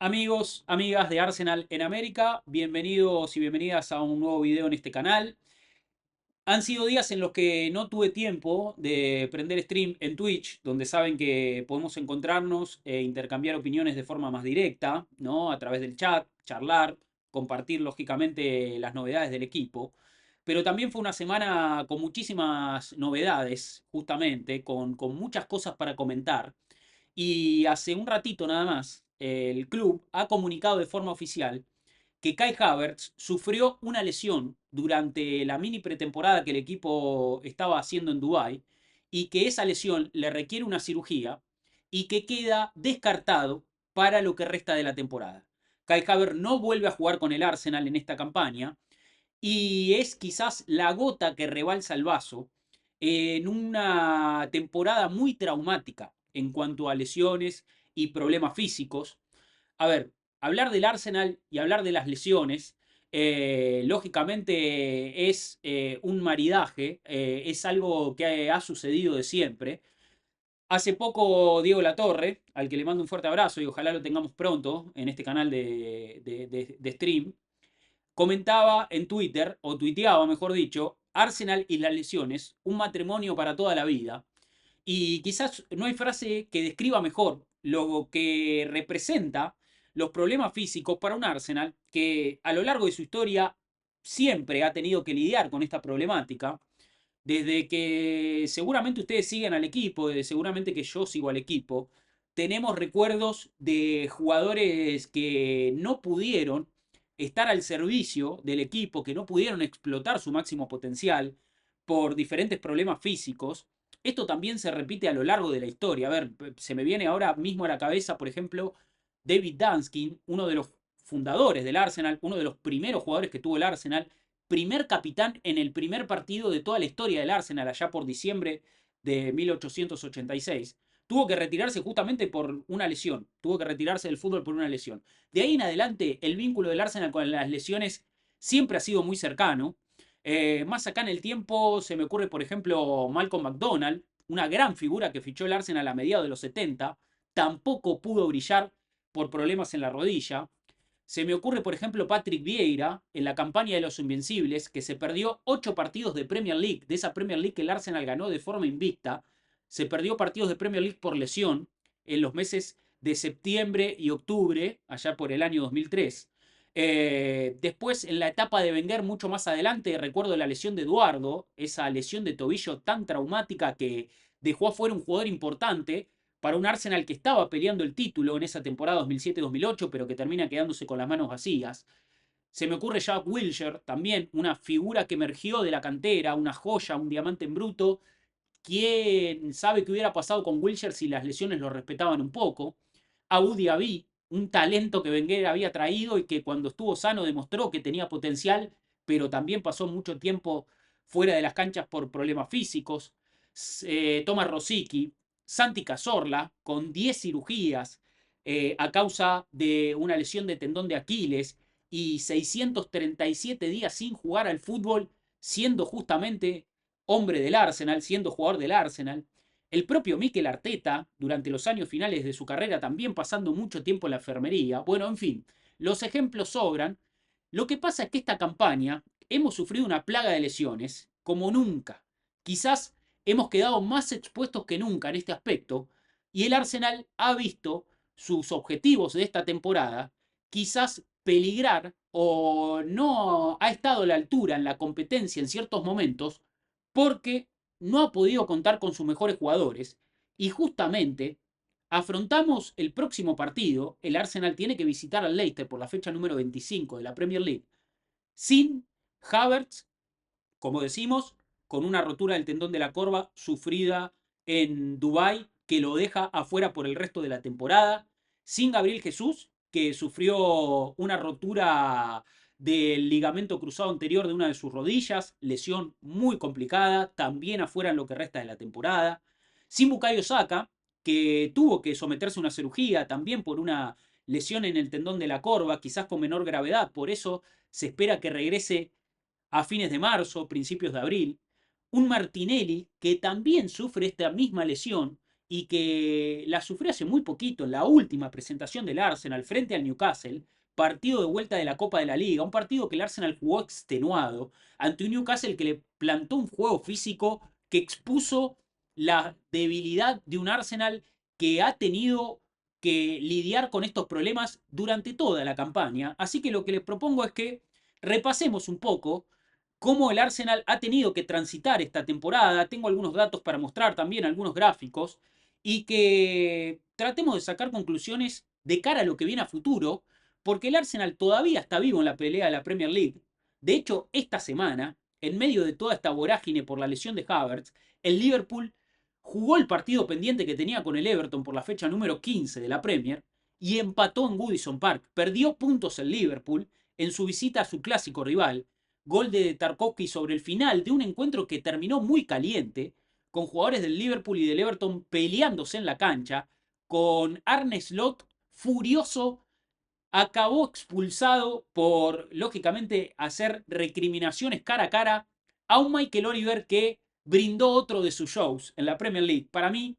Amigos, amigas de Arsenal en América, bienvenidos y bienvenidas a un nuevo video en este canal. Han sido días en los que no tuve tiempo de prender stream en Twitch, donde saben que podemos encontrarnos e intercambiar opiniones de forma más directa, ¿no? A través del chat, charlar, compartir lógicamente las novedades del equipo. Pero también fue una semana con muchísimas novedades, justamente, con muchas cosas para comentar. Y hace un ratito nada más, el club ha comunicado de forma oficial que Kai Havertz sufrió una lesión durante la mini pretemporada que el equipo estaba haciendo en Dubái y que esa lesión le requiere una cirugía y que queda descartado para lo que resta de la temporada. Kai Havertz no vuelve a jugar con el Arsenal en esta campaña y es quizás la gota que rebalsa el vaso en una temporada muy traumática en cuanto a lesiones y problemas físicos. A ver, hablar del Arsenal y hablar de las lesiones, lógicamente es un maridaje, es algo que ha sucedido de siempre. Hace poco Diego Latorre, al que le mando un fuerte abrazo y ojalá lo tengamos pronto en este canal de stream, comentaba en Twitter, o tuiteaba mejor dicho, Arsenal y las lesiones, un matrimonio para toda la vida. Y quizás no hay frase que describa mejor lo que representa los problemas físicos para un Arsenal que a lo largo de su historia siempre ha tenido que lidiar con esta problemática. Desde que seguramente ustedes siguen al equipo, desde seguramente que yo sigo al equipo, tenemos recuerdos de jugadores que no pudieron estar al servicio del equipo, que no pudieron explotar su máximo potencial por diferentes problemas físicos. Esto también se repite a lo largo de la historia. A ver, se me viene ahora mismo a la cabeza, por ejemplo, David Dunskin, uno de los fundadores del Arsenal, uno de los primeros jugadores que tuvo el Arsenal, primer capitán en el primer partido de toda la historia del Arsenal, allá por diciembre de 1886. Tuvo que retirarse justamente por una lesión. Tuvo que retirarse del fútbol por una lesión. De ahí en adelante, el vínculo del Arsenal con las lesiones siempre ha sido muy cercano. Más acá en el tiempo se me ocurre, por ejemplo, Malcolm McDonald, una gran figura que fichó el Arsenal a mediados de los 70. Tampoco pudo brillar por problemas en la rodilla. Se me ocurre, por ejemplo, Patrick Vieira en la campaña de los Invencibles, que se perdió 8 partidos de Premier League, de esa Premier League que el Arsenal ganó de forma invicta. Se perdió partidos de Premier League por lesión en los meses de septiembre y octubre, allá por el año 2003. Después, en la etapa de Wenger, mucho más adelante, recuerdo la lesión de Eduardo, esa lesión de tobillo tan traumática que dejó afuera un jugador importante para un Arsenal que estaba peleando el título en esa temporada 2007-2008, pero que termina quedándose con las manos vacías. Se me ocurre Jack Wilshere, también una figura que emergió de la cantera, una joya, un diamante en bruto. ¿Quién sabe qué hubiera pasado con Wilshere si las lesiones lo respetaban un poco? Abu Dhabi, un talento que Wenger había traído y que cuando estuvo sano demostró que tenía potencial, pero también pasó mucho tiempo fuera de las canchas por problemas físicos. Thomas Rosicky, Santi Cazorla, con 10 cirugías a causa de una lesión de tendón de Aquiles y 637 días sin jugar al fútbol, siendo justamente hombre del Arsenal, siendo jugador del Arsenal. El propio Mikel Arteta, durante los años finales de su carrera, también pasando mucho tiempo en la enfermería. Bueno, en fin, los ejemplos sobran. Lo que pasa es que esta campaña hemos sufrido una plaga de lesiones como nunca. Quizás hemos quedado más expuestos que nunca en este aspecto y el Arsenal ha visto sus objetivos de esta temporada quizás peligrar o no ha estado a la altura en la competencia en ciertos momentos porque no ha podido contar con sus mejores jugadores y justamente afrontamos el próximo partido, el Arsenal tiene que visitar al Leicester por la fecha número 25 de la Premier League, sin Havertz, como decimos, con una rotura del tendón de la corva sufrida en Dubái que lo deja afuera por el resto de la temporada, sin Gabriel Jesús, que sufrió una rotura del ligamento cruzado anterior de una de sus rodillas, lesión muy complicada, también afuera en lo que resta de la temporada, sin Bukayo Saka, que tuvo que someterse a una cirugía también por una lesión en el tendón de la corva, quizás con menor gravedad, por eso se espera que regrese a fines de marzo, principios de abril. Un Martinelli que también sufre esta misma lesión y que la sufrió hace muy poquito en la última presentación del Arsenal frente al Newcastle, partido de vuelta de la Copa de la Liga, un partido que el Arsenal jugó extenuado ante un Newcastle que le plantó un juego físico que expuso la debilidad de un Arsenal que ha tenido que lidiar con estos problemas durante toda la campaña. Así que lo que les propongo es que repasemos un poco cómo el Arsenal ha tenido que transitar esta temporada. Tengo algunos datos para mostrar también, algunos gráficos, y que tratemos de sacar conclusiones de cara a lo que viene a futuro, porque el Arsenal todavía está vivo en la pelea de la Premier League. De hecho, esta semana, en medio de toda esta vorágine por la lesión de Havertz, el Liverpool jugó el partido pendiente que tenía con el Everton por la fecha número 15 de la Premier y empató en Goodison Park. Perdió puntos el Liverpool en su visita a su clásico rival. Gol de Tarkowski sobre el final de un encuentro que terminó muy caliente, con jugadores del Liverpool y del Everton peleándose en la cancha, con Arne Slot furioso, acabó expulsado por, lógicamente, hacer recriminaciones cara a cara a un Michael Oliver que brindó otro de sus shows en la Premier League. Para mí,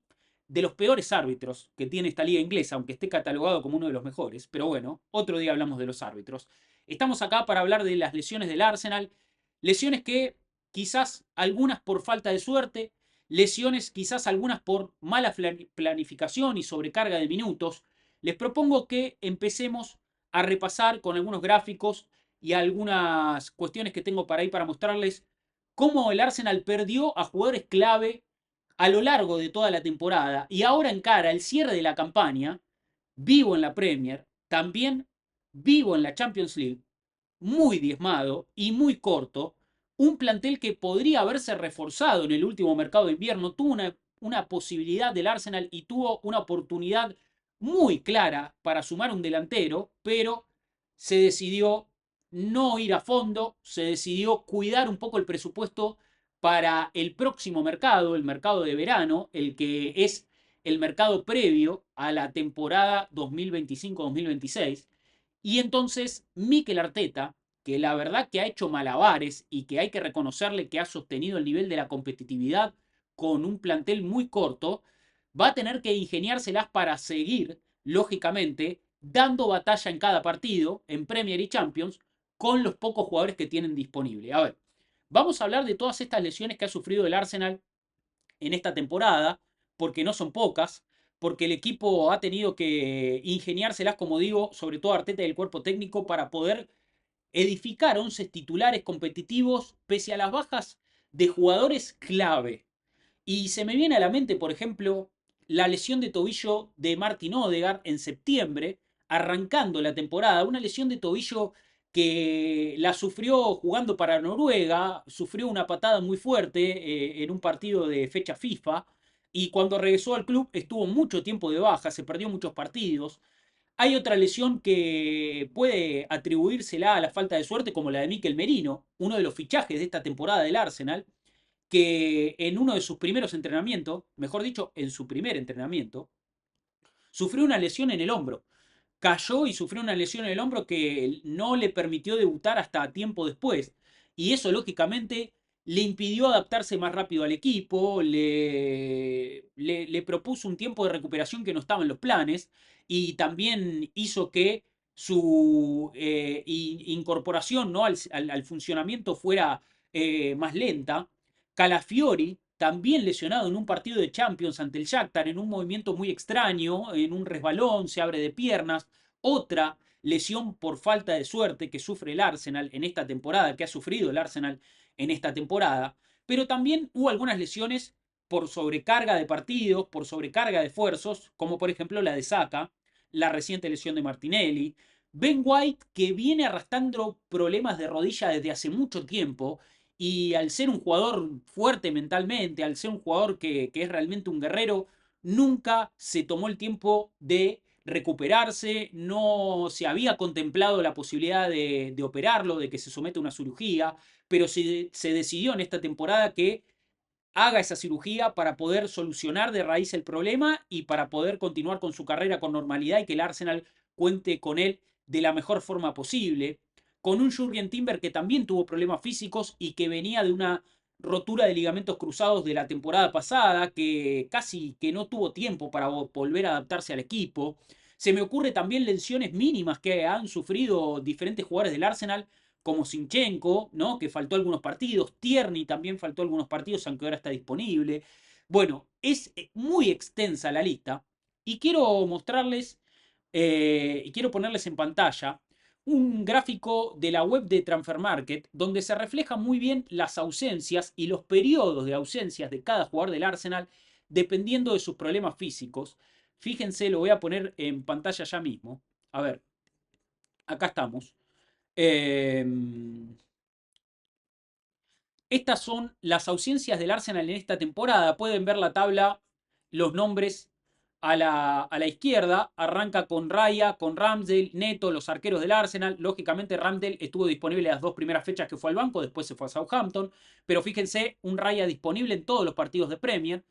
de los peores árbitros que tiene esta liga inglesa, aunque esté catalogado como uno de los mejores. Pero bueno, otro día hablamos de los árbitros. Estamos acá para hablar de las lesiones del Arsenal. Lesiones que quizás algunas por falta de suerte, lesiones quizás algunas por mala planificación y sobrecarga de minutos. Les propongo que empecemos a repasar con algunos gráficos y algunas cuestiones que tengo para ahí para mostrarles cómo el Arsenal perdió a jugadores clave a lo largo de toda la temporada y ahora encara el cierre de la campaña, vivo en la Premier, también vivo en la Champions League, muy diezmado y muy corto, un plantel que podría haberse reforzado en el último mercado de invierno, tuvo una posibilidad del Arsenal y tuvo una oportunidad muy clara para sumar un delantero, pero se decidió no ir a fondo, se decidió cuidar un poco el presupuesto para el próximo mercado, el mercado de verano, el que es el mercado previo a la temporada 2025-2026. Y entonces Mikel Arteta, que la verdad que ha hecho malabares y que hay que reconocerle que ha sostenido el nivel de la competitividad con un plantel muy corto, va a tener que ingeniárselas para seguir, lógicamente, dando batalla en cada partido, en Premier y Champions, con los pocos jugadores que tienen disponible. A ver, vamos a hablar de todas estas lesiones que ha sufrido el Arsenal en esta temporada, porque no son pocas, porque el equipo ha tenido que ingeniárselas, como digo, sobre todo Arteta y el cuerpo técnico, para poder edificar 11 titulares competitivos pese a las bajas de jugadores clave. Y se me viene a la mente, por ejemplo, la lesión de tobillo de Martin Odegaard en septiembre, arrancando la temporada. Una lesión de tobillo que la sufrió jugando para Noruega, sufrió una patada muy fuerte en un partido de fecha FIFA. Y cuando regresó al club estuvo mucho tiempo de baja, se perdió muchos partidos. Hay otra lesión que puede atribuírsela a la falta de suerte, como la de Mikel Merino, uno de los fichajes de esta temporada del Arsenal, que en uno de sus primeros entrenamientos, mejor dicho, en su primer entrenamiento, sufrió una lesión en el hombro. Cayó y sufrió una lesión en el hombro que no le permitió debutar hasta tiempo después. Y eso, lógicamente, le impidió adaptarse más rápido al equipo, le propuso un tiempo de recuperación que no estaba en los planes y también hizo que su incorporación, ¿no?, al funcionamiento fuera más lenta. Calafiori, también lesionado en un partido de Champions ante el Shakhtar, en un movimiento muy extraño, en un resbalón, se abre de piernas. Otra lesión por falta de suerte que sufre el Arsenal en esta temporada, que ha sufrido el Arsenal en esta temporada. Pero también hubo algunas lesiones por sobrecarga de partidos, por sobrecarga de esfuerzos, como por ejemplo la de Saka, la reciente lesión de Martinelli. Ben White, que viene arrastrando problemas de rodilla desde hace mucho tiempo y al ser un jugador fuerte mentalmente, al ser un jugador que es realmente un guerrero, nunca se tomó el tiempo de recuperarse, no se había contemplado la posibilidad de operarlo, de que se someta a una cirugía, pero se decidió en esta temporada que haga esa cirugía para poder solucionar de raíz el problema y para poder continuar con su carrera con normalidad y que el Arsenal cuente con él de la mejor forma posible. Con un Jurgen Timber que también tuvo problemas físicos y que venía de una rotura de ligamentos cruzados de la temporada pasada, que casi que no tuvo tiempo para volver a adaptarse al equipo. Se me ocurre también lesiones mínimas que han sufrido diferentes jugadores del Arsenal, como Zinchenko, ¿no? Que faltó algunos partidos. Tierney también faltó algunos partidos, aunque ahora está disponible. Bueno, es muy extensa la lista. Y quiero mostrarles, y quiero ponerles en pantalla un gráfico de la web de Transfer Market donde se reflejan muy bien las ausencias y los periodos de ausencias de cada jugador del Arsenal dependiendo de sus problemas físicos. Fíjense, lo voy a poner en pantalla ya mismo. A ver, acá estamos. Eh, Estas son las ausencias del Arsenal en esta temporada. Pueden ver la tabla, los nombres a la izquierda. Arranca con Raya, con Ramsdale, Neto, los arqueros del Arsenal. Lógicamente Ramsdale estuvo disponible las 2 primeras fechas que fue al banco, después se fue a Southampton. Pero fíjense, un Raya disponible en todos los partidos de Premier.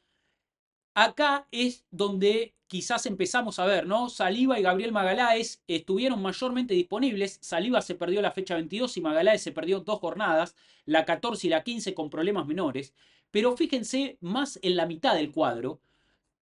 Acá es donde quizás empezamos a ver, ¿no? Saliba y Gabriel Magaláes estuvieron mayormente disponibles. Saliba se perdió la fecha 22 y Magaláes se perdió 2 jornadas, la 14 y la 15 con problemas menores. Pero fíjense más en la mitad del cuadro,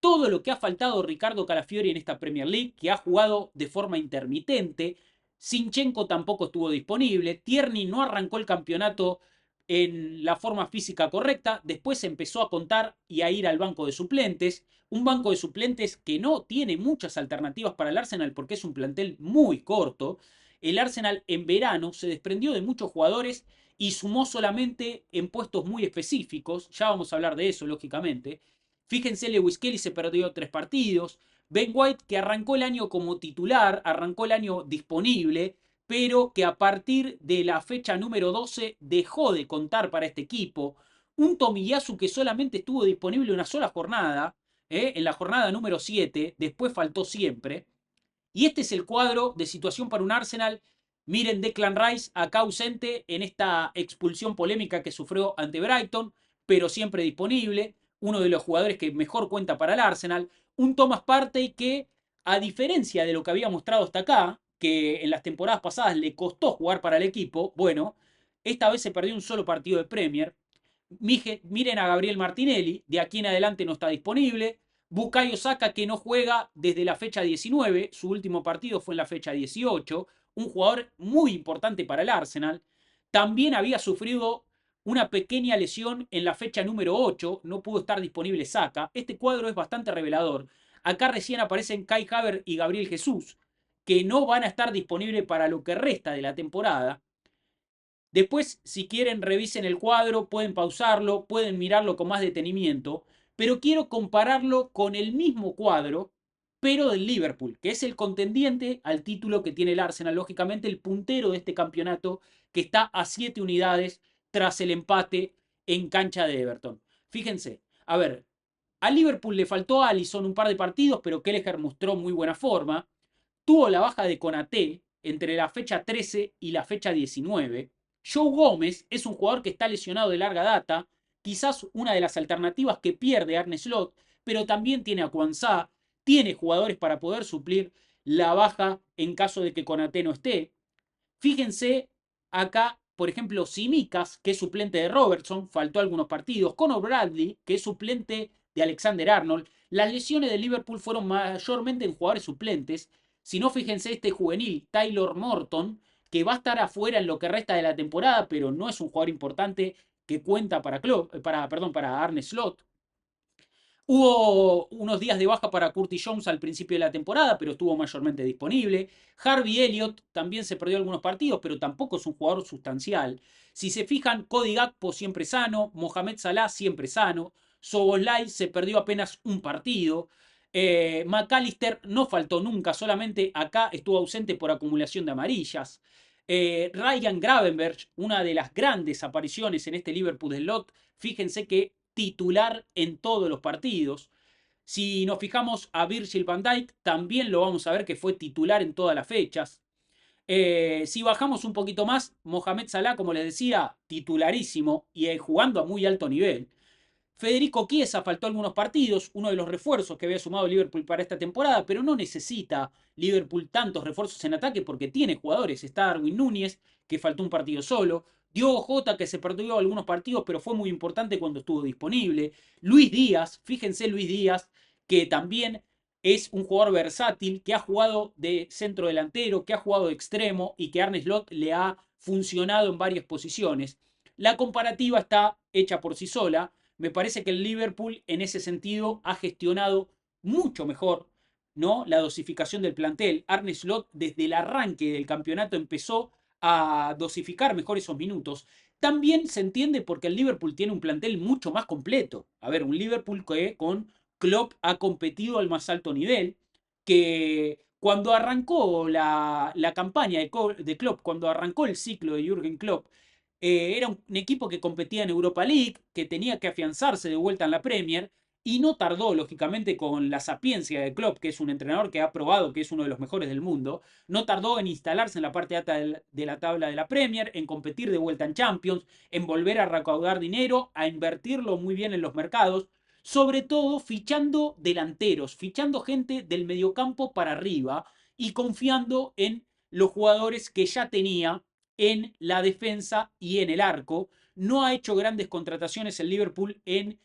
todo lo que ha faltado Ricardo Calafiori en esta Premier League, que ha jugado de forma intermitente. Zinchenko tampoco estuvo disponible. Tierney no arrancó el campeonato en la forma física correcta. Después empezó a contar y a ir al banco de suplentes. Un banco de suplentes que no tiene muchas alternativas para el Arsenal porque es un plantel muy corto. El Arsenal en verano se desprendió de muchos jugadores y sumó solamente en puestos muy específicos. Ya vamos a hablar de eso, lógicamente. Fíjense, Lewis Kelly se perdió 3 partidos. Ben White, que arrancó el año como titular, arrancó el año disponible, pero que a partir de la fecha número 12 dejó de contar para este equipo. Un Tomiyasu que solamente estuvo disponible una sola jornada, en la jornada número 7, después faltó siempre. Y este es el cuadro de situación para un Arsenal. Miren, Declan Rice acá ausente en esta expulsión polémica que sufrió ante Brighton, pero siempre disponible. Uno de los jugadores que mejor cuenta para el Arsenal. Un Thomas Partey que, a diferencia de lo que había mostrado hasta acá, que en las temporadas pasadas le costó jugar para el equipo, bueno, esta vez se perdió un solo partido de Premier. Miren a Gabriel Martinelli, de aquí en adelante no está disponible. Bukayo Saka, que no juega desde la fecha 19, su último partido fue en la fecha 18, un jugador muy importante para el Arsenal. También había sufrido una pequeña lesión en la fecha número 8, no pudo estar disponible Saka. Este cuadro es bastante revelador. Acá recién aparecen Kai Havertz y Gabriel Jesús, que no van a estar disponibles para lo que resta de la temporada. Después, si quieren, revisen el cuadro, pueden pausarlo, pueden mirarlo con más detenimiento, pero quiero compararlo con el mismo cuadro, pero del Liverpool, que es el contendiente al título que tiene el Arsenal, lógicamente el puntero de este campeonato, que está a 7 unidades tras el empate en cancha de Everton. Fíjense, a ver, a Liverpool le faltó a Alisson un par de partidos, pero Kelleher mostró muy buena forma. Tuvo la baja de Konaté entre la fecha 13 y la fecha 19. Joe Gómez es un jugador que está lesionado de larga data, quizás una de las alternativas que pierde Arne Slot, pero también tiene a Kwanzaa, tiene jugadores para poder suplir la baja en caso de que Konaté no esté. Fíjense acá, por ejemplo, Simicas, que es suplente de Robertson, faltó algunos partidos. Conor Bradley, que es suplente de Alexander Arnold. Las lesiones de Liverpool fueron mayormente en jugadores suplentes. Si no, fíjense este juvenil, Taylor Morton, que va a estar afuera en lo que resta de la temporada, pero no es un jugador importante que cuenta para Arne Slot. Hubo unos días de baja para Curtis Jones al principio de la temporada, pero estuvo mayormente disponible. Harvey Elliott también se perdió algunos partidos, pero tampoco es un jugador sustancial. Si se fijan, Cody Gakpo siempre sano, Mohamed Salah siempre sano, Szoboszlai se perdió apenas un partido. McAllister no faltó nunca, solamente acá estuvo ausente por acumulación de amarillas. Ryan Gravenberch, una de las grandes apariciones en este Liverpool del Lot, fíjense que titular en todos los partidos. Si nos fijamos a Virgil van Dijk, también lo vamos a ver que fue titular en todas las fechas. Si bajamos un poquito más, Mohamed Salah, como les decía, titularísimo y jugando a muy alto nivel. Federico Chiesa faltó algunos partidos, uno de los refuerzos que había sumado Liverpool para esta temporada, pero no necesita Liverpool tantos refuerzos en ataque porque tiene jugadores. Está Darwin Núñez, que faltó un partido solo. Diogo Jota, que se perdió algunos partidos, pero fue muy importante cuando estuvo disponible. Luis Díaz, fíjense Luis Díaz, que también es un jugador versátil, que ha jugado de centro delantero, que ha jugado de extremo y que Arne Slot le ha funcionado en varias posiciones. La comparativa está hecha por sí sola. Me parece que el Liverpool en ese sentido ha gestionado mucho mejor, ¿no?, la dosificación del plantel. Arne Slot desde el arranque del campeonato empezó a dosificar mejor esos minutos. También se entiende porque el Liverpool tiene un plantel mucho más completo. A ver, un Liverpool que con Klopp ha competido al más alto nivel, que cuando arrancó la campaña de Klopp, cuando arrancó el ciclo de Jürgen Klopp, era un equipo que competía en Europa League, que tenía que afianzarse de vuelta en la Premier, y no tardó, lógicamente, con la sapiencia de Klopp, que es un entrenador que ha probado que es uno de los mejores del mundo, no tardó en instalarse en la parte alta de la tabla de la Premier, en competir de vuelta en Champions, en volver a recaudar dinero, a invertirlo muy bien en los mercados, sobre todo fichando delanteros, fichando gente del mediocampo para arriba y confiando en los jugadores que ya tenía en la defensa y en el arco. No ha hecho grandes contrataciones el Liverpool en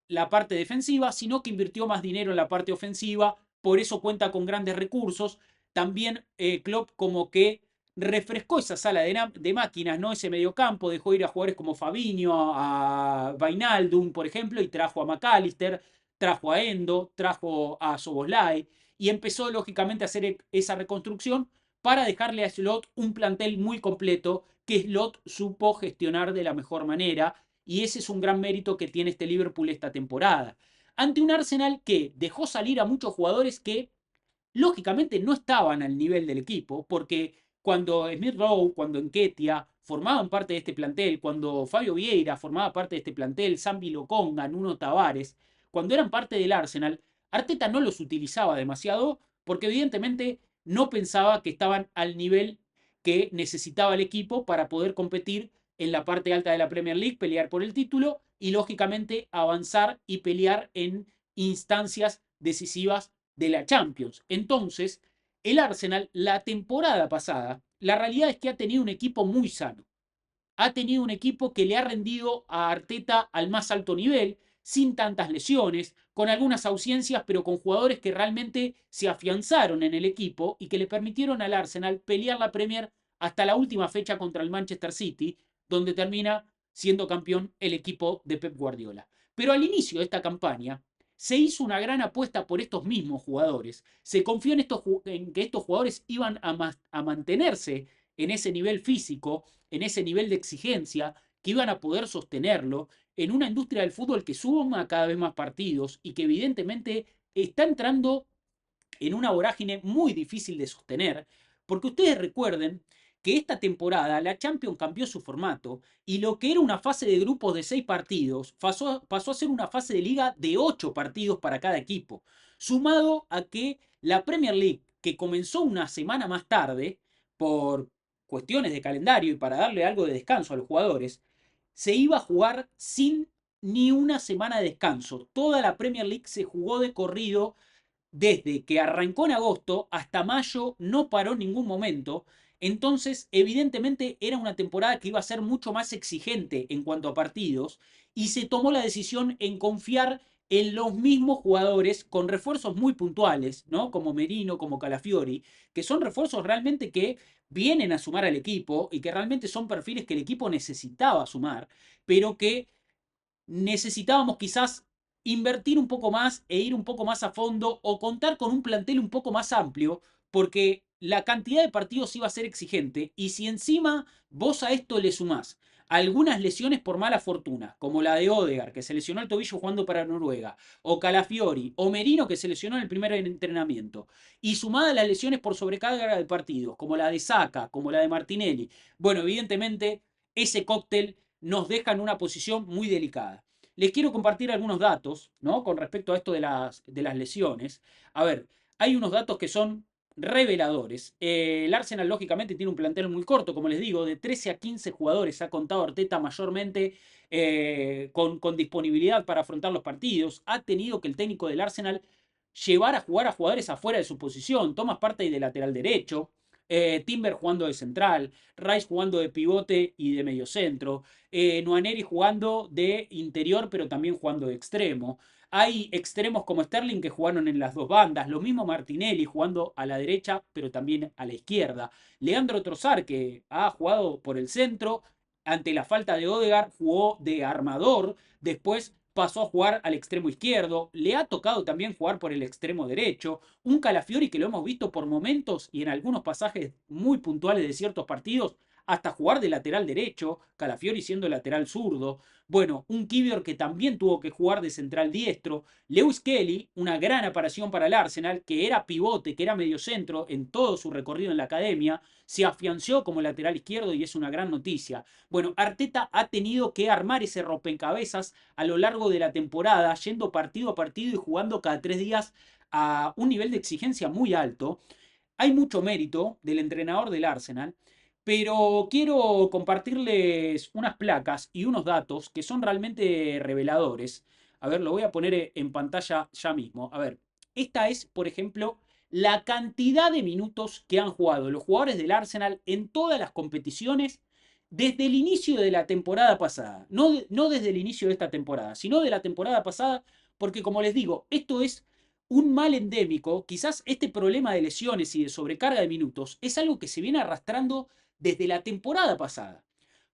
la parte defensiva, sino que invirtió más dinero en la parte ofensiva, por eso cuenta con grandes recursos. También Klopp como que refrescó esa sala de máquinas, ¿no? Ese mediocampo, dejó ir a jugadores como Fabinho, a Wijnaldum, por ejemplo, y trajo a McAllister, trajo a Endo, trajo a Soboslai, y empezó lógicamente a hacer esa reconstrucción para dejarle a Slot un plantel muy completo que Slot supo gestionar de la mejor manera, y ese es un gran mérito que tiene este Liverpool esta temporada. Ante un Arsenal que dejó salir a muchos jugadores que lógicamente no estaban al nivel del equipo, porque cuando Smith Rowe, cuando Nketiah formaban parte de este plantel, cuando Fabio Vieira formaba parte de este plantel, Sambi Lokonga, Nuno Tavares, cuando eran parte del Arsenal, Arteta no los utilizaba demasiado porque evidentemente no pensaba que estaban al nivel que necesitaba el equipo para poder competir en la parte alta de la Premier League, pelear por el título y lógicamente avanzar y pelear en instancias decisivas de la Champions. Entonces, el Arsenal, la temporada pasada, la realidad es que ha tenido un equipo muy sano. Ha tenido un equipo que le ha rendido a Arteta al más alto nivel, sin tantas lesiones, con algunas ausencias, pero con jugadores que realmente se afianzaron en el equipo y que le permitieron al Arsenal pelear la Premier hasta la última fecha contra el Manchester City, donde termina siendo campeón el equipo de Pep Guardiola. Pero al inicio de esta campaña, se hizo una gran apuesta por estos mismos jugadores. Se confió en que estos jugadores iban a mantenerse en ese nivel físico, en ese nivel de exigencia, que iban a poder sostenerlo en una industria del fútbol que suma cada vez más partidos y que evidentemente está entrando en una vorágine muy difícil de sostener, porque ustedes recuerden que esta temporada la Champions cambió su formato y lo que era una fase de grupos de 6 partidos pasó a ser una fase de liga de 8 partidos para cada equipo, sumado a que la Premier League, que comenzó una semana más tarde por cuestiones de calendario y para darle algo de descanso a los jugadores, se iba a jugar sin ni una semana de descanso. Toda la Premier League se jugó de corrido desde que arrancó en agosto hasta mayo, no paró en ningún momento. Entonces, evidentemente era una temporada que iba a ser mucho más exigente en cuanto a partidos y se tomó la decisión en confiar en los mismos jugadores con refuerzos muy puntuales, ¿no? Como Merino, como Calafiori, que son refuerzos realmente que vienen a sumar al equipo y que realmente son perfiles que el equipo necesitaba sumar, pero que necesitábamos quizás invertir un poco más e ir un poco más a fondo o contar con un plantel un poco más amplio, porque la cantidad de partidos iba a ser exigente y si encima vos a esto le sumás algunas lesiones por mala fortuna, como la de Odegaard, que se lesionó el tobillo jugando para Noruega, o Calafiori, o Merino, que se lesionó en el primer entrenamiento, y sumada las lesiones por sobrecarga de partidos, como la de Saka, como la de Martinelli, bueno, evidentemente ese cóctel nos deja en una posición muy delicada. Les quiero compartir algunos datos, ¿no? Con respecto a esto de las lesiones. A ver, hay unos datos que son reveladores. El Arsenal, lógicamente, tiene un plantel muy corto, como les digo, de 13 a 15 jugadores ha contado Arteta mayormente con disponibilidad para afrontar los partidos. Ha tenido que el técnico del Arsenal llevar a jugar a jugadores afuera de su posición. Thomas Partey de lateral derecho, Timber jugando de central, Rice jugando de pivote y de mediocentro, Nwaneri jugando de interior pero también jugando de extremo. Hay extremos como Sterling que jugaron en las dos bandas, lo mismo Martinelli jugando a la derecha pero también a la izquierda. Leandro Trossard que ha jugado por el centro, ante la falta de Odegaard jugó de armador, después pasó a jugar al extremo izquierdo, le ha tocado también jugar por el extremo derecho, un Calafiori que lo hemos visto por momentos y en algunos pasajes muy puntuales de ciertos partidos, hasta jugar de lateral derecho, Calafiori siendo lateral zurdo. Bueno, un Kivior que también tuvo que jugar de central diestro. Lewis Kelly, una gran aparición para el Arsenal, que era pivote, que era mediocentro en todo su recorrido en la academia, se afianció como lateral izquierdo y es una gran noticia. Bueno, Arteta ha tenido que armar ese rompecabezas a lo largo de la temporada, yendo partido a partido y jugando cada 3 días a un nivel de exigencia muy alto. Hay mucho mérito del entrenador del Arsenal, pero quiero compartirles unas placas y unos datos que son realmente reveladores. A ver, lo voy a poner en pantalla ya mismo. A ver, esta es, por ejemplo, la cantidad de minutos que han jugado los jugadores del Arsenal en todas las competiciones desde el inicio de la temporada pasada. No desde el inicio de esta temporada, sino de la temporada pasada, porque como les digo, esto es un mal endémico. Quizás este problema de lesiones y de sobrecarga de minutos es algo que se viene arrastrando desde la temporada pasada.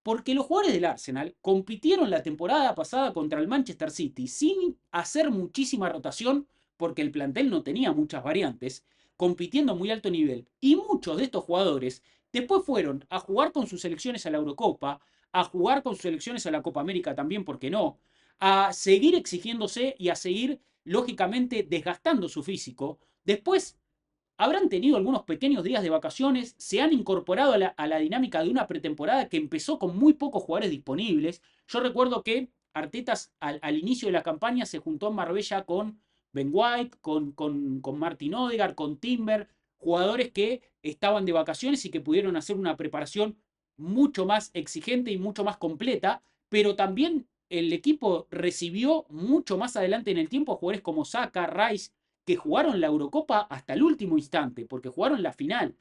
Porque los jugadores del Arsenal compitieron la temporada pasada contra el Manchester City sin hacer muchísima rotación, porque el plantel no tenía muchas variantes, compitiendo a muy alto nivel. Y muchos de estos jugadores después fueron a jugar con sus selecciones a la Eurocopa, a jugar con sus selecciones a la Copa América también, ¿por qué no? A seguir exigiéndose y a seguir, lógicamente, desgastando su físico. Después habrán tenido algunos pequeños días de vacaciones, se han incorporado a la dinámica de una pretemporada que empezó con muy pocos jugadores disponibles. Yo recuerdo que Artetas al inicio de la campaña se juntó en Marbella con Ben White, con Martin Odegaard, con Timber, jugadores que estaban de vacaciones y que pudieron hacer una preparación mucho más exigente y mucho más completa, pero también el equipo recibió mucho más adelante en el tiempo a jugadores como Saka, Rice, que jugaron la Eurocopa hasta el último instante, porque jugaron la final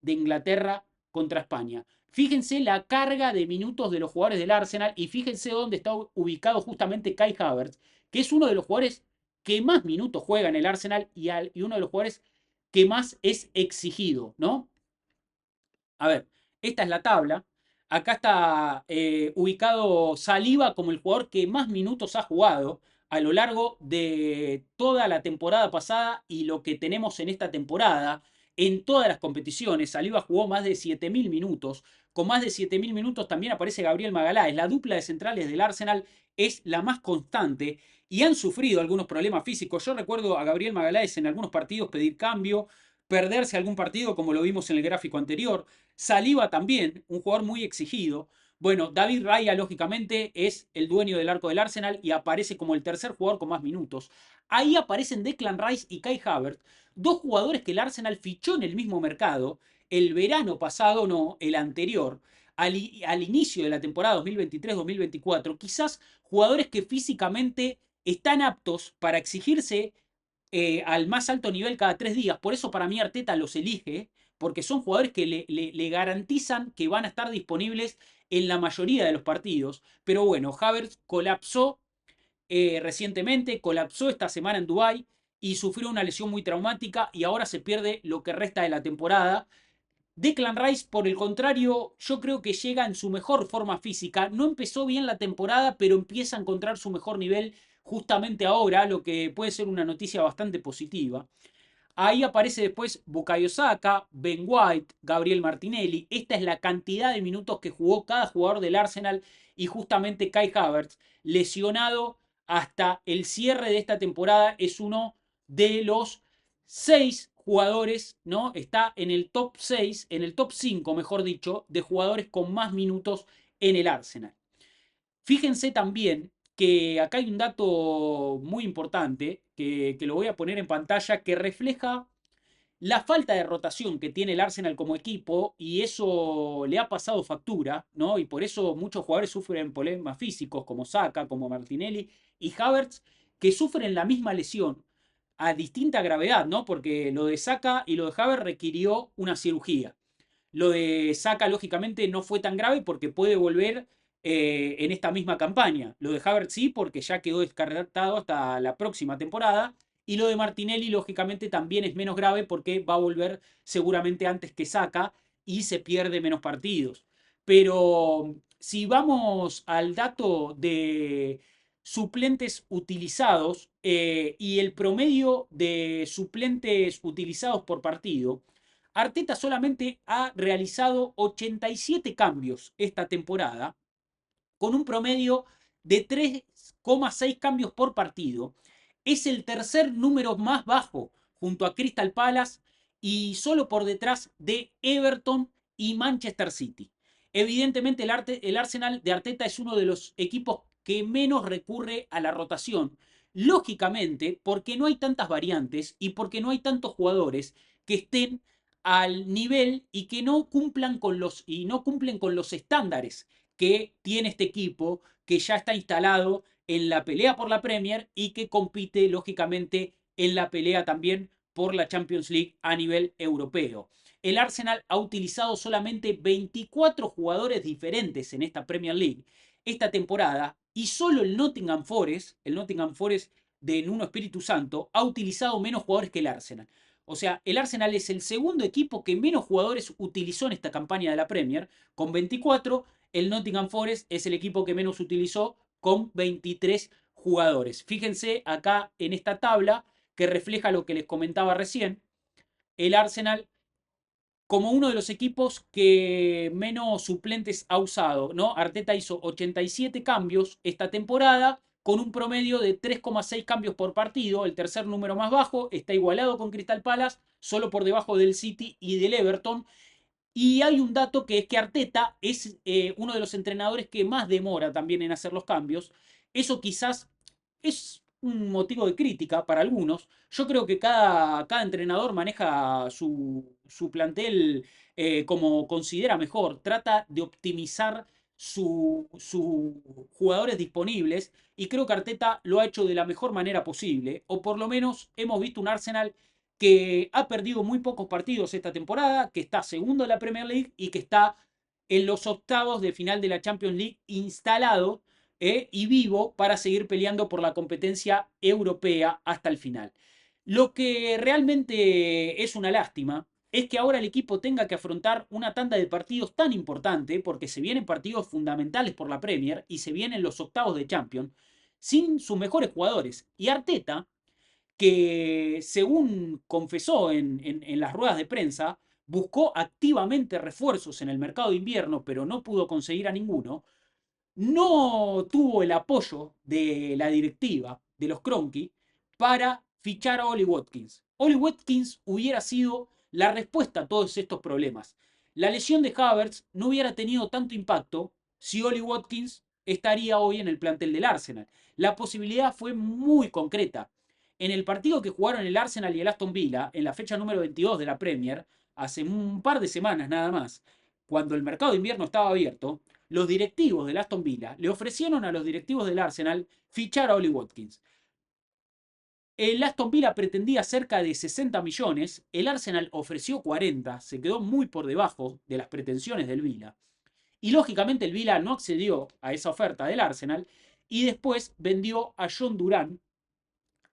de Inglaterra contra España. Fíjense la carga de minutos de los jugadores del Arsenal y fíjense dónde está ubicado justamente Kai Havertz, que es uno de los jugadores que más minutos juega en el Arsenal y uno de los jugadores que más es exigido, ¿no? A ver, esta es la tabla. Acá está ubicado Saliba como el jugador que más minutos ha jugado a lo largo de toda la temporada pasada y lo que tenemos en esta temporada. En todas las competiciones, Saliba jugó más de 7.000 minutos. Con más de 7.000 minutos también aparece Gabriel Magalhães. La dupla de centrales del Arsenal es la más constante y han sufrido algunos problemas físicos. Yo recuerdo a Gabriel Magalhães en algunos partidos pedir cambio, perderse algún partido como lo vimos en el gráfico anterior. Saliba también, un jugador muy exigido. Bueno, David Raya, lógicamente, es el dueño del arco del Arsenal y aparece como el tercer jugador con más minutos. Ahí aparecen Declan Rice y Kai Havertz, dos jugadores que el Arsenal fichó en el mismo mercado, el verano pasado, no, el anterior, al inicio de la temporada 2023-2024. Quizás jugadores que físicamente están aptos para exigirse al más alto nivel cada 3 días. Por eso para mí Arteta los elige, porque son jugadores que le garantizan que van a estar disponibles en la mayoría de los partidos. Pero bueno, Havertz colapsó recientemente, colapsó esta semana en Dubái y sufrió una lesión muy traumática y ahora se pierde lo que resta de la temporada. Declan Rice, por el contrario, yo creo que llega en su mejor forma física. No empezó bien la temporada, pero empieza a encontrar su mejor nivel justamente ahora, lo que puede ser una noticia bastante positiva. Ahí aparece después Bukayo Saka, Ben White, Gabriel Martinelli. Esta es la cantidad de minutos que jugó cada jugador del Arsenal y justamente Kai Havertz, lesionado hasta el cierre de esta temporada, es uno de los 6 jugadores, ¿no? Está en el top 6, en el top 5, mejor dicho, de jugadores con más minutos en el Arsenal. Fíjense también que acá hay un dato muy importante que lo voy a poner en pantalla que refleja la falta de rotación que tiene el Arsenal como equipo y eso le ha pasado factura, ¿no? Y por eso muchos jugadores sufren problemas físicos como Saka, como Martinelli y Havertz, que sufren la misma lesión. a distinta gravedad, ¿no? Porque lo de Saka y lo de Havertz requirió una cirugía. Lo de Saka, lógicamente, no fue tan grave porque puede volver en esta misma campaña. Lo de Havertz sí, porque ya quedó descartado hasta la próxima temporada. Y lo de Martinelli, lógicamente, también es menos grave porque va a volver seguramente antes que Saka y se pierde menos partidos. Pero si vamos al dato de suplentes utilizados y el promedio de suplentes utilizados por partido, Arteta solamente ha realizado 87 cambios esta temporada, con un promedio de 3,6 cambios por partido. Es el tercer número más bajo junto a Crystal Palace y solo por detrás de Everton y Manchester City. Evidentemente el Arsenal de Arteta es uno de los equipos que menos recurre a la rotación. Lógicamente, porque no hay tantas variantes y porque no hay tantos jugadores que estén al nivel y que no cumplan con los estándares que tiene este equipo que ya está instalado en la pelea por la Premier y que compite lógicamente en la pelea también por la Champions League a nivel europeo. El Arsenal ha utilizado solamente 24 jugadores diferentes en esta Premier League esta temporada y solo el Nottingham Forest de Nuno Espíritu Santo, ha utilizado menos jugadores que el Arsenal. O sea, el Arsenal es el segundo equipo que menos jugadores utilizó en esta campaña de la Premier, con 24. El Nottingham Forest es el equipo que menos utilizó, con 23 jugadores. Fíjense acá en esta tabla que refleja lo que les comentaba recién. El Arsenal como uno de los equipos que menos suplentes ha usado, ¿no? Arteta hizo 87 cambios esta temporada con un promedio de 3,6 cambios por partido, el tercer número más bajo, está igualado con Crystal Palace, solo por debajo del City y del Everton. Y hay un dato que es que Arteta es uno de los entrenadores que más demora también en hacer los cambios. Eso quizás es un motivo de crítica para algunos. Yo creo que cada entrenador maneja su plantel como considera mejor. Trata de optimizar sus jugadores disponibles y creo que Arteta lo ha hecho de la mejor manera posible. O por lo menos hemos visto un Arsenal que ha perdido muy pocos partidos esta temporada, que está segundo en la Premier League y que está en los octavos de final de la Champions League instalado y vivo para seguir peleando por la competencia europea hasta el final. Lo que realmente es una lástima es que ahora el equipo tenga que afrontar una tanda de partidos tan importante, porque se vienen partidos fundamentales por la Premier y se vienen los octavos de Champions, sin sus mejores jugadores. Y Arteta, que según confesó en las ruedas de prensa, buscó activamente refuerzos en el mercado de invierno, pero no pudo conseguir a ninguno, no tuvo el apoyo de la directiva de los Kroenke para fichar a Oli Watkins. Oli Watkins hubiera sido la respuesta a todos estos problemas. La lesión de Havertz no hubiera tenido tanto impacto si Oli Watkins estaría hoy en el plantel del Arsenal. La posibilidad fue muy concreta. En el partido que jugaron el Arsenal y el Aston Villa, en la fecha número 22 de la Premier, hace un par de semanas nada más, cuando el mercado de invierno estaba abierto, los directivos del Aston Villa le ofrecieron a los directivos del Arsenal fichar a Oli Watkins. El Aston Villa pretendía cerca de 60 millones, el Arsenal ofreció 40, se quedó muy por debajo de las pretensiones del Villa. Y lógicamente el Villa no accedió a esa oferta del Arsenal y después vendió a John Durán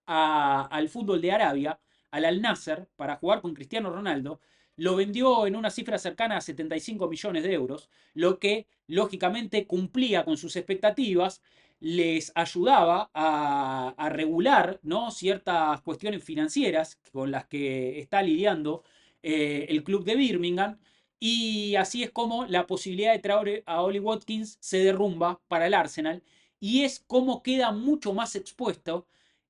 al fútbol de Arabia, al Al Nasser, para jugar con Cristiano Ronaldo. Lo vendió en una cifra cercana a 75 millones de euros, lo que lógicamente cumplía con sus expectativas, les ayudaba a regular, ¿no?, ciertas cuestiones financieras con las que está lidiando el club de Birmingham. Y así es como la posibilidad de traer a Oli Watkins se derrumba para el Arsenal. Y es como queda mucho más expuesto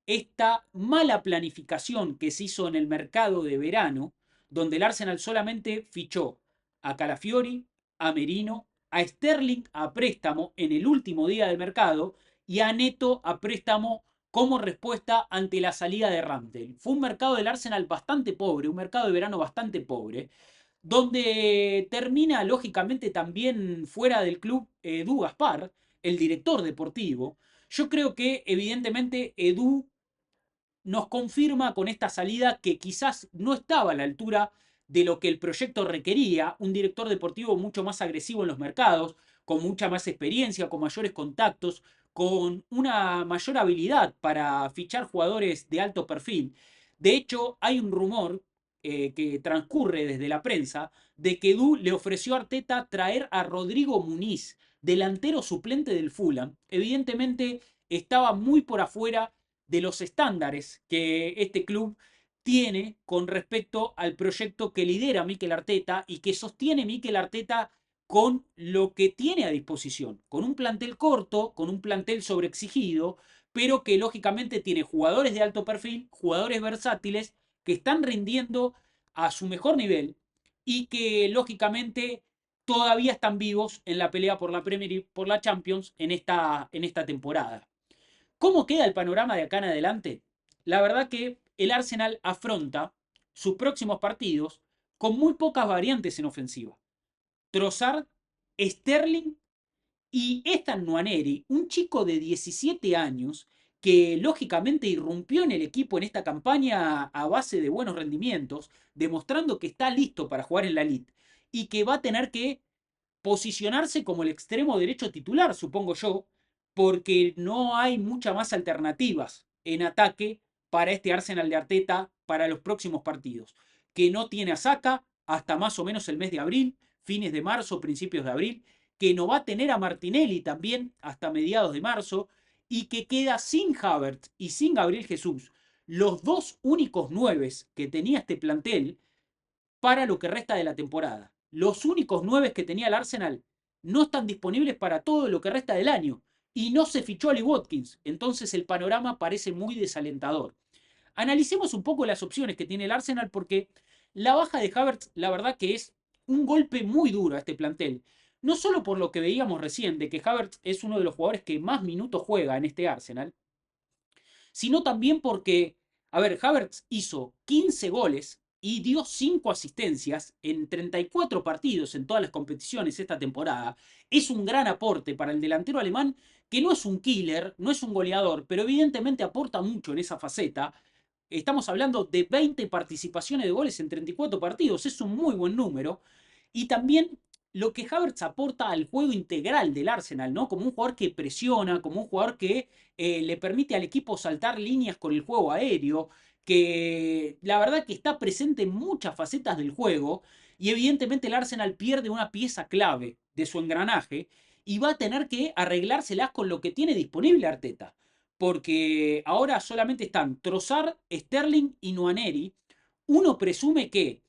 esta mala planificación que se hizo en el mercado de verano, donde el Arsenal solamente fichó a Calafiori, a Merino, a Sterling a préstamo en el último día del mercado y a Neto a préstamo como respuesta ante la salida de Ramsdale. Fue un mercado del Arsenal bastante pobre, un mercado de verano bastante pobre, donde termina lógicamente también fuera del club Edu Gaspar, el director deportivo. Yo creo que evidentemente Edu nos confirma con esta salida que quizás no estaba a la altura de lo que el proyecto requería, un director deportivo mucho más agresivo en los mercados, con mucha más experiencia, con mayores contactos, con una mayor habilidad para fichar jugadores de alto perfil. De hecho, hay un rumor que transcurre desde la prensa de que Edu le ofreció a Arteta traer a Rodrigo Muniz, delantero suplente del Fulham. Evidentemente estaba muy por afuera de los estándares que este club tiene con respecto al proyecto que lidera Mikel Arteta y que sostiene Mikel Arteta con lo que tiene a disposición, con un plantel corto, con un plantel sobreexigido, pero que lógicamente tiene jugadores de alto perfil, jugadores versátiles, que están rindiendo a su mejor nivel y que lógicamente todavía están vivos en la pelea por la Premier y por la Champions en esta temporada. ¿Cómo queda el panorama de acá en adelante? La verdad que el Arsenal afronta sus próximos partidos con muy pocas variantes en ofensiva. Trossard, Sterling y Ethan Nwaneri, un chico de 17 años que lógicamente irrumpió en el equipo en esta campaña a base de buenos rendimientos, demostrando que está listo para jugar en la Elite y que va a tener que posicionarse como el extremo derecho titular, supongo yo, porque no hay muchas más alternativas en ataque para este Arsenal de Arteta para los próximos partidos. Que no tiene a Saka hasta más o menos el mes de abril, fines de marzo, principios de abril, que no va a tener a Martinelli también hasta mediados de marzo, y que queda sin Havertz y sin Gabriel Jesús, los dos únicos nueves que tenía este plantel para lo que resta de la temporada. Los únicos nueve que tenía el Arsenal no están disponibles para todo lo que resta del año. Y no se fichó a Lee Watkins. Entonces el panorama parece muy desalentador. Analicemos un poco las opciones que tiene el Arsenal porque la baja de Havertz, la verdad que es un golpe muy duro a este plantel. No solo por lo que veíamos recién, de que Havertz es uno de los jugadores que más minutos juega en este Arsenal, sino también porque, a ver, Havertz hizo 15 goles y dio 5 asistencias en 34 partidos en todas las competiciones esta temporada. Es un gran aporte para el delantero alemán que no es un killer, no es un goleador, pero evidentemente aporta mucho en esa faceta. Estamos hablando de 20 participaciones de goles en 34 partidos, es un muy buen número. Y también lo que Havertz aporta al juego integral del Arsenal, ¿no? Como un jugador que presiona, como un jugador que le permite al equipo saltar líneas con el juego aéreo, que la verdad que está presente en muchas facetas del juego y evidentemente el Arsenal pierde una pieza clave de su engranaje y va a tener que arreglárselas con lo que tiene disponible Arteta. Porque ahora solamente están Trossard, Sterling y Nwaneri. Uno presume que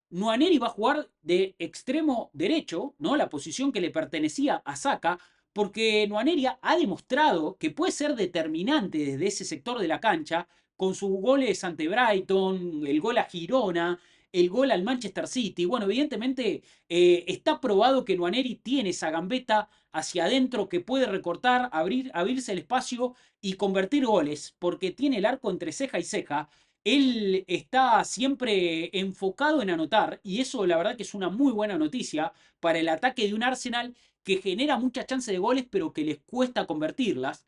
Nwaneri va a jugar de extremo derecho, ¿no? La posición que le pertenecía a Saka, porque Nwaneri ha demostrado que puede ser determinante desde ese sector de la cancha, con sus goles ante Brighton, el gol a Girona, el gol al Manchester City. Bueno, evidentemente está probado que Nwaneri tiene esa gambeta hacia adentro que puede recortar, abrirse el espacio y convertir goles, porque tiene el arco entre ceja y ceja. Él está siempre enfocado en anotar y eso la verdad que es una muy buena noticia para el ataque de un Arsenal que genera muchas chances de goles pero que les cuesta convertirlas.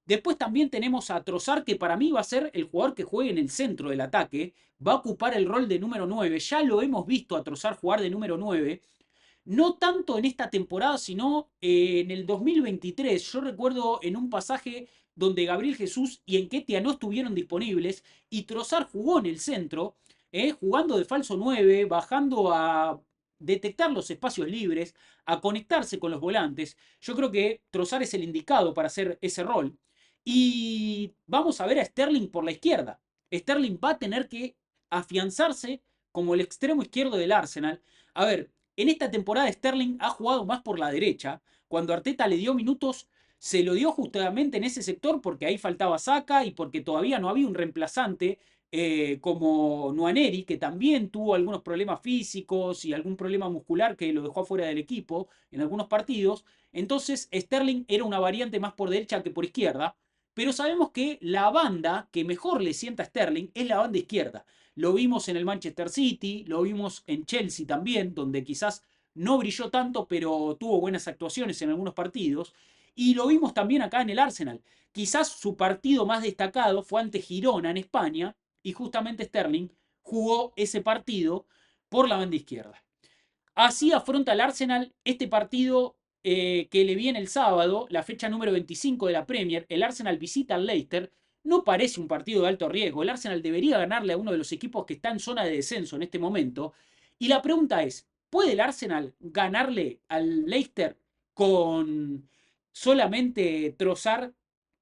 Después también tenemos a Trossard, que para mí va a ser el jugador que juegue en el centro del ataque, va a ocupar el rol de número 9. Ya lo hemos visto a Trossard jugar de número 9, no tanto en esta temporada, sino en el 2023. Yo recuerdo en un pasaje donde Gabriel Jesús y Enquetia no estuvieron disponibles y Trossard jugó en el centro, jugando de falso 9, bajando a detectar los espacios libres, a conectarse con los volantes. Yo creo que Trossard es el indicado para hacer ese rol. Y vamos a ver a Sterling por la izquierda. Sterling va a tener que afianzarse como el extremo izquierdo del Arsenal. A ver, en esta temporada Sterling ha jugado más por la derecha. Cuando Arteta le dio minutos, se lo dio justamente en ese sector porque ahí faltaba Saka y porque todavía no había un reemplazante como Nwaneri, que también tuvo algunos problemas físicos y algún problema muscular que lo dejó afuera del equipo en algunos partidos. Entonces Sterling era una variante más por derecha que por izquierda. Pero sabemos que la banda que mejor le sienta a Sterling es la banda izquierda. Lo vimos en el Manchester City, lo vimos en Chelsea también, donde quizás no brilló tanto, pero tuvo buenas actuaciones en algunos partidos. Y lo vimos también acá en el Arsenal. Quizás su partido más destacado fue ante Girona en España y justamente Sterling jugó ese partido por la banda izquierda. Así afronta el Arsenal este partido que le viene el sábado, la fecha número 25 de la Premier. El Arsenal visita al Leicester. No parece un partido de alto riesgo. El Arsenal debería ganarle a uno de los equipos que está en zona de descenso en este momento. Y la pregunta es, ¿puede el Arsenal ganarle al Leicester con solamente Trossard,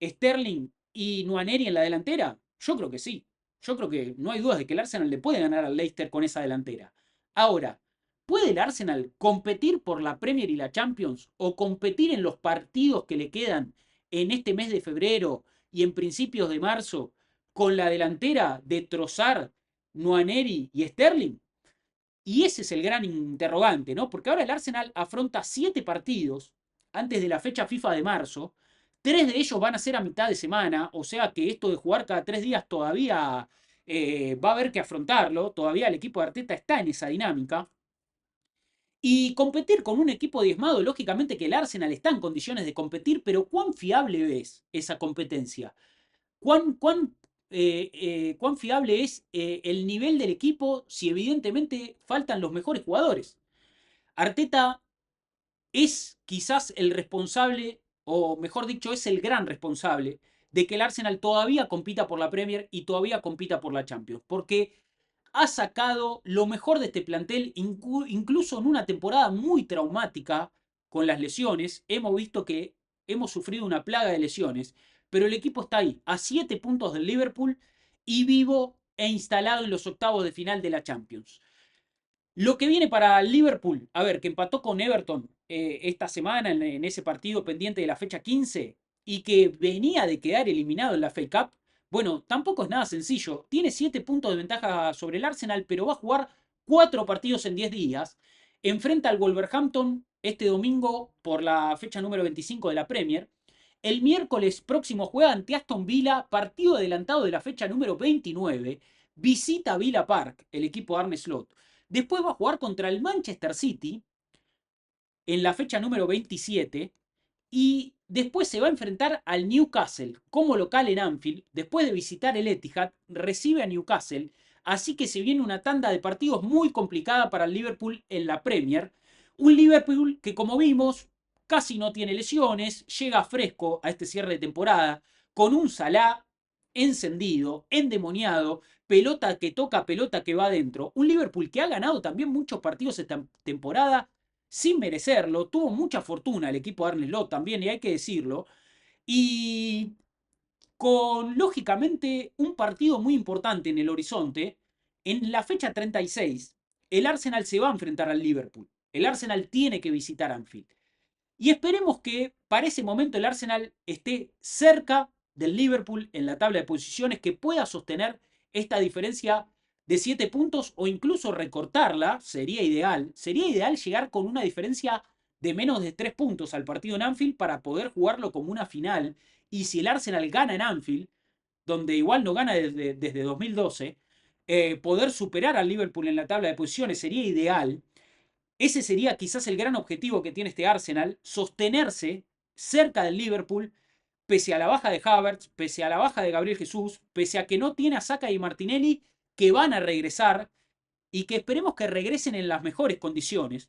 Sterling y Nwaneri en la delantera? Yo creo que sí. Yo creo que no hay dudas de que el Arsenal le puede ganar al Leicester con esa delantera. Ahora, ¿puede el Arsenal competir por la Premier y la Champions o competir en los partidos que le quedan en este mes de febrero y en principios de marzo con la delantera de Trossard, Nwaneri y Sterling? Y ese es el gran interrogante, ¿no? Porque ahora el Arsenal afronta 7 partidos antes de la fecha FIFA de marzo. 3 de ellos van a ser a mitad de semana, o sea que esto de jugar cada 3 días todavía va a haber que afrontarlo. Todavía el equipo de Arteta está en esa dinámica. Y competir con un equipo diezmado, lógicamente que el Arsenal está en condiciones de competir, pero ¿cuán fiable es esa competencia? ¿Cuán fiable es el nivel del equipo si evidentemente faltan los mejores jugadores? Arteta es quizás el responsable, o mejor dicho, es el gran responsable de que el Arsenal todavía compita por la Premier y todavía compita por la Champions. Porque ha sacado lo mejor de este plantel, incluso en una temporada muy traumática con las lesiones. Hemos visto que hemos sufrido una plaga de lesiones, pero el equipo está ahí, a 7 puntos del Liverpool y vivo e instalado en los octavos de final de la Champions. Lo que viene para Liverpool, a ver, que empató con Everton esta semana en ese partido pendiente de la fecha 15 y que venía de quedar eliminado en la FA Cup, bueno, tampoco es nada sencillo. Tiene 7 puntos de ventaja sobre el Arsenal, pero va a jugar 4 partidos en 10 días. Enfrenta al Wolverhampton este domingo por la fecha número 25 de la Premier. El miércoles próximo juega ante Aston Villa, partido adelantado de la fecha número 29. Visita Villa Park, el equipo de Arne Slot. Después va a jugar contra el Manchester City en la fecha número 27 y después se va a enfrentar al Newcastle como local en Anfield. Después de visitar el Etihad, recibe a Newcastle. Así que se viene una tanda de partidos muy complicada para el Liverpool en la Premier. Un Liverpool que, como vimos, casi no tiene lesiones, llega fresco a este cierre de temporada, con un Salah encendido, endemoniado, pelota que toca, pelota que va adentro. Un Liverpool que ha ganado también muchos partidos esta temporada sin merecerlo. Tuvo mucha fortuna el equipo de Arne Slot también, y hay que decirlo. Y con, lógicamente, un partido muy importante en el horizonte. En la fecha 36, el Arsenal se va a enfrentar al Liverpool. El Arsenal tiene que visitar Anfield. Y esperemos que para ese momento el Arsenal esté cerca del Liverpool en la tabla de posiciones, que pueda sostener esta diferencia de 7 puntos o incluso recortarla, sería ideal. Sería ideal llegar con una diferencia de menos de 3 puntos al partido en Anfield para poder jugarlo como una final. Y si el Arsenal gana en Anfield, donde igual no gana desde 2012, poder superar al Liverpool en la tabla de posiciones sería ideal. Ese sería quizás el gran objetivo que tiene este Arsenal, sostenerse cerca del Liverpool, pese a la baja de Havertz, pese a la baja de Gabriel Jesús, pese a que no tiene a Saka y Martinelli, que van a regresar y que esperemos que regresen en las mejores condiciones,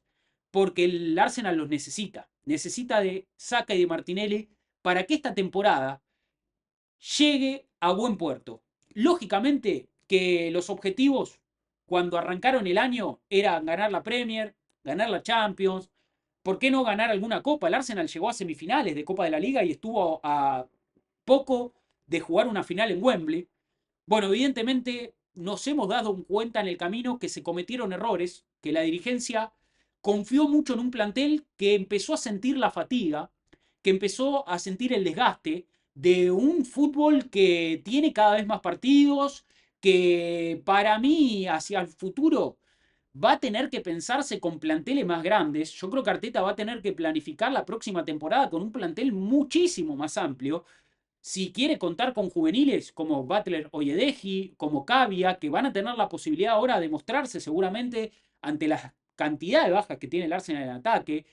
porque el Arsenal los necesita. Necesita de Saka y de Martinelli para que esta temporada llegue a buen puerto. Lógicamente que los objetivos cuando arrancaron el año eran ganar la Premier, ganar la Champions, ¿por qué no ganar alguna copa? El Arsenal llegó a semifinales de Copa de la Liga y estuvo a poco de jugar una final en Wembley. Bueno, evidentemente nos hemos dado cuenta en el camino que se cometieron errores, que la dirigencia confió mucho en un plantel que empezó a sentir la fatiga, que empezó a sentir el desgaste de un fútbol que tiene cada vez más partidos, que para mí hacia el futuro va a tener que pensarse con planteles más grandes. Yo creo que Arteta va a tener que planificar la próxima temporada con un plantel muchísimo más amplio. Si quiere contar con juveniles como Butler o Yedeji, como Cavia, que van a tener la posibilidad ahora de mostrarse seguramente ante la cantidad de bajas que tiene el Arsenal en ataque,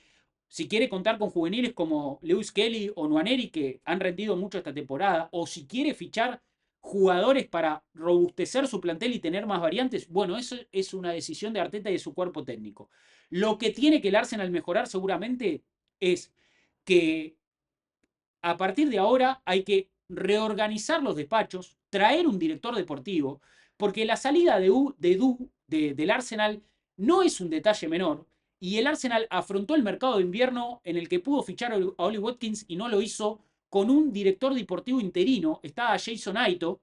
si quiere contar con juveniles como Lewis Kelly o Nwaneri, que han rendido mucho esta temporada, o si quiere fichar jugadores para robustecer su plantel y tener más variantes, bueno, eso es una decisión de Arteta y de su cuerpo técnico. Lo que tiene que el Arsenal mejorar seguramente es que a partir de ahora hay que reorganizar los despachos, traer un director deportivo, porque la salida del Arsenal no es un detalle menor. Y el Arsenal afrontó el mercado de invierno en el que pudo fichar a Oli Watkins y no lo hizo con un director deportivo interino. Estaba Jason Aito,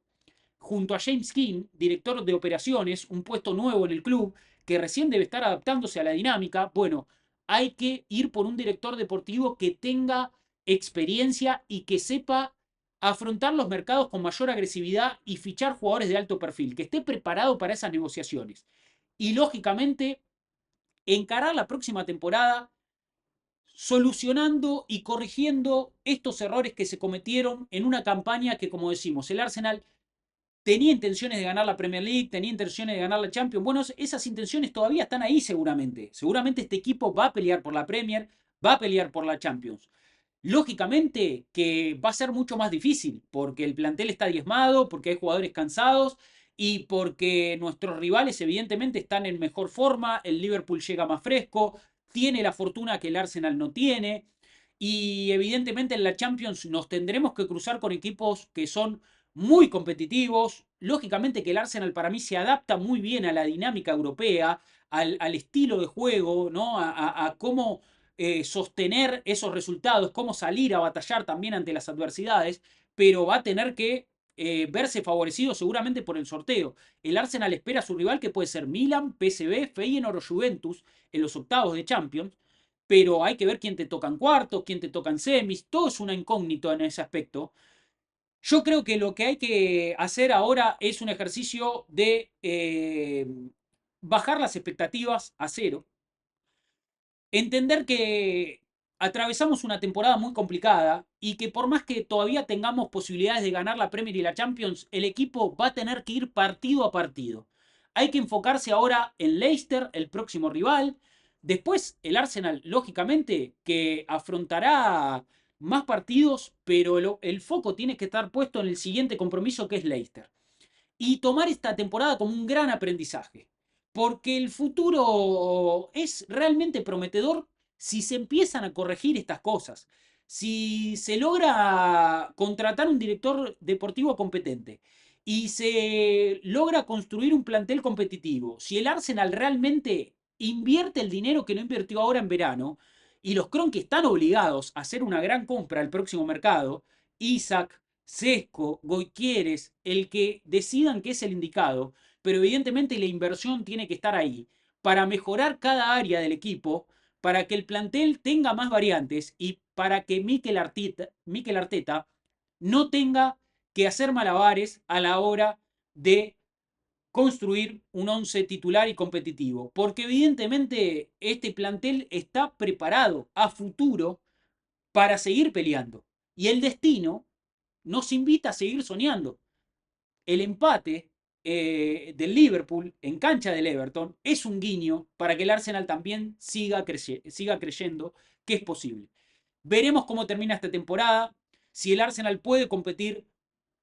junto a James King, director de operaciones, un puesto nuevo en el club, que recién debe estar adaptándose a la dinámica. Bueno, hay que ir por un director deportivo que tenga experiencia y que sepa afrontar los mercados con mayor agresividad y fichar jugadores de alto perfil, que esté preparado para esas negociaciones. Y lógicamente, encarar la próxima temporada solucionando y corrigiendo estos errores que se cometieron en una campaña que, como decimos, el Arsenal tenía intenciones de ganar la Premier League, tenía intenciones de ganar la Champions. Bueno, esas intenciones todavía están ahí seguramente. Seguramente este equipo va a pelear por la Premier, va a pelear por la Champions. Lógicamente que va a ser mucho más difícil, porque el plantel está diezmado, porque hay jugadores cansados y porque nuestros rivales evidentemente están en mejor forma, el Liverpool llega más fresco, tiene la fortuna que el Arsenal no tiene y evidentemente en la Champions nos tendremos que cruzar con equipos que son muy competitivos. Lógicamente que el Arsenal para mí se adapta muy bien a la dinámica europea, al estilo de juego, ¿no? A cómo sostener esos resultados, cómo salir a batallar también ante las adversidades, pero va a tener que verse favorecido seguramente por el sorteo. El Arsenal espera a su rival que puede ser Milan, PSV, Feyenoord o Juventus en los octavos de Champions, pero hay que ver quién te toca en cuartos, quién te toca en semis, todo es una incógnita en ese aspecto. Yo creo que lo que hay que hacer ahora es un ejercicio de bajar las expectativas a cero, entender que atravesamos una temporada muy complicada y que por más que todavía tengamos posibilidades de ganar la Premier y la Champions, el equipo va a tener que ir partido a partido. Hay que enfocarse ahora en Leicester, el próximo rival. Después el Arsenal, lógicamente, que afrontará más partidos, pero el foco tiene que estar puesto en el siguiente compromiso que es Leicester y tomar esta temporada como un gran aprendizaje. Porque el futuro es realmente prometedor si se empiezan a corregir estas cosas. Si se logra contratar un director deportivo competente y se logra construir un plantel competitivo, si el Arsenal realmente invierte el dinero que no invirtió ahora en verano, y los Kroenke están obligados a hacer una gran compra al próximo mercado, Isaac, Sesco, Goiquieres, el que decidan que es el indicado, pero evidentemente la inversión tiene que estar ahí para mejorar cada área del equipo, para que el plantel tenga más variantes y para que Mikel Arteta no tenga que hacer malabares a la hora de construir un once titular y competitivo, porque evidentemente este plantel está preparado a futuro para seguir peleando y el destino nos invita a seguir soñando. El empate del Liverpool en cancha del Everton es un guiño para que el Arsenal también siga creyendo que es posible. Veremos cómo termina esta temporada, si el Arsenal puede competir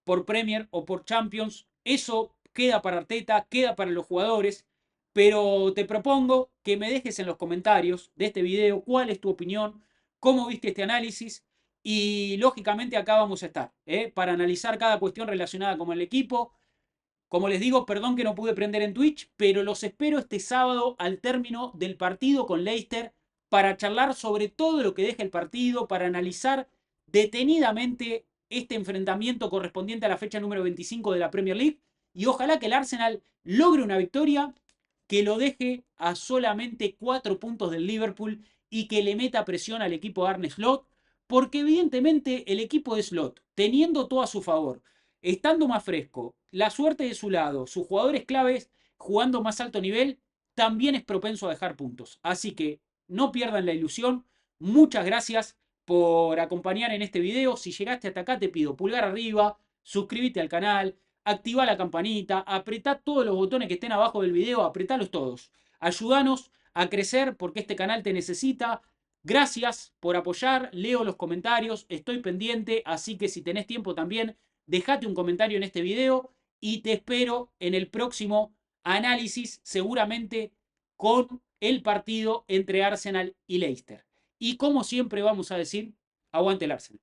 por Premier o por Champions, eso queda para Arteta, queda para los jugadores, pero te propongo que me dejes en los comentarios de este video cuál es tu opinión, cómo viste este análisis y lógicamente acá vamos a estar para analizar cada cuestión relacionada con el equipo. Como les digo, perdón que no pude prender en Twitch, pero los espero este sábado al término del partido con Leicester para charlar sobre todo lo que deja el partido, para analizar detenidamente este enfrentamiento correspondiente a la fecha número 25 de la Premier League y ojalá que el Arsenal logre una victoria que lo deje a solamente 4 puntos del Liverpool y que le meta presión al equipo de Arne Slot, porque evidentemente el equipo de Slot, teniendo todo a su favor, estando más fresco, la suerte de su lado, sus jugadores claves jugando más alto nivel, también es propenso a dejar puntos. Así que no pierdan la ilusión. Muchas gracias por acompañar en este video. Si llegaste hasta acá te pido pulgar arriba, suscríbete al canal, activa la campanita, apretá todos los botones que estén abajo del video, apretalos todos. Ayúdanos a crecer porque este canal te necesita. Gracias por apoyar, leo los comentarios, estoy pendiente, así que si tenés tiempo también, dejate un comentario en este video y te espero en el próximo análisis, seguramente con el partido entre Arsenal y Leicester. Y como siempre vamos a decir, aguante el Arsenal.